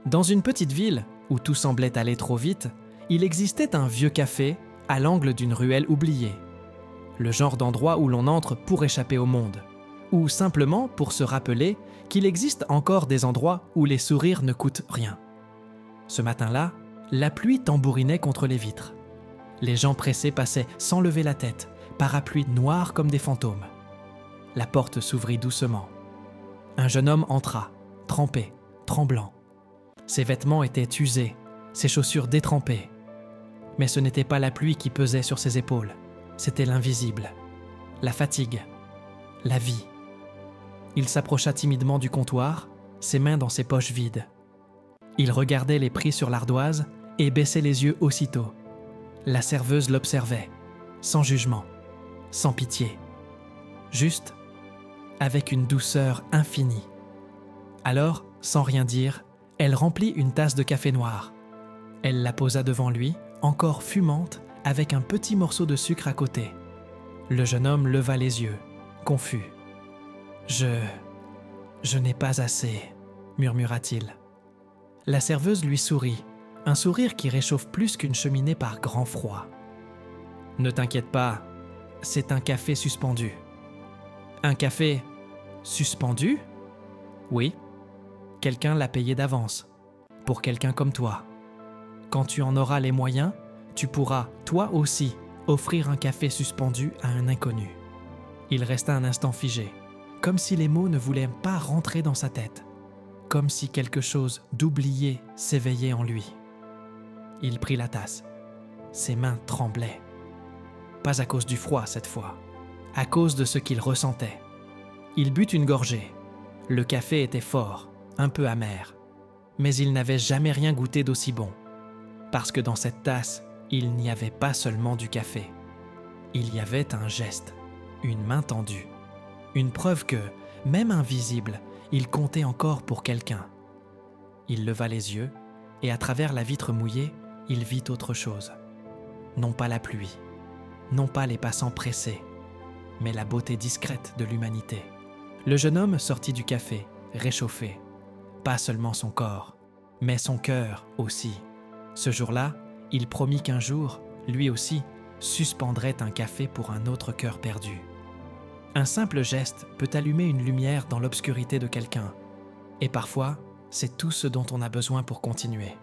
Dans une petite ville, où tout semblait aller trop vite, il existait un vieux café à l'angle d'une ruelle oubliée. Le genre d'endroit où l'on entre pour échapper au monde, ou simplement pour se rappeler qu'il existe encore des endroits où les sourires ne coûtent rien. Ce matin-là, la pluie tambourinait contre les vitres. Les gens pressés passaient sans lever la tête, parapluies noirs comme des fantômes. La porte s'ouvrit doucement. Un jeune homme entra, trempé, tremblant. Ses vêtements étaient usés, ses chaussures détrempées. Mais ce n'était pas la pluie qui pesait sur ses épaules, c'était l'invisible, la fatigue, la vie. Il s'approcha timidement du comptoir, ses mains dans ses poches vides. Il regardait les prix sur l'ardoise et baissait les yeux aussitôt. La serveuse l'observait, sans jugement, sans pitié. Juste, avec une douceur infinie. Alors, sans rien dire, elle remplit une tasse de café noir. Elle la posa devant lui, encore fumante, avec un petit morceau de sucre à côté. Le jeune homme leva les yeux, confus. « Je n'ai pas assez, » murmura-t-il. La serveuse lui sourit, un sourire qui réchauffe plus qu'une cheminée par grand froid. « Ne t'inquiète pas, c'est un café suspendu. » « Un café suspendu ? » ?»« Oui. Quelqu'un l'a payé d'avance, pour quelqu'un comme toi. Quand tu en auras les moyens, tu pourras, toi aussi, offrir un café suspendu à un inconnu. » Il resta un instant figé, comme si les mots ne voulaient pas rentrer dans sa tête, comme si quelque chose d'oublié s'éveillait en lui. Il prit la tasse. Ses mains tremblaient. Pas à cause du froid cette fois, à cause de ce qu'il ressentait. Il but une gorgée. Le café était fort, un peu amer, mais il n'avait jamais rien goûté d'aussi bon, parce que dans cette tasse, il n'y avait pas seulement du café. Il y avait un geste, une main tendue, une preuve que, même invisible, il comptait encore pour quelqu'un. Il leva les yeux, et à travers la vitre mouillée, il vit autre chose. Non pas la pluie, non pas les passants pressés, mais la beauté discrète de l'humanité. Le jeune homme sortit du café, réchauffé. Pas seulement son corps, mais son cœur aussi. Ce jour-là, il promit qu'un jour, lui aussi, suspendrait un café pour un autre cœur perdu. Un simple geste peut allumer une lumière dans l'obscurité de quelqu'un. Et parfois, c'est tout ce dont on a besoin pour continuer.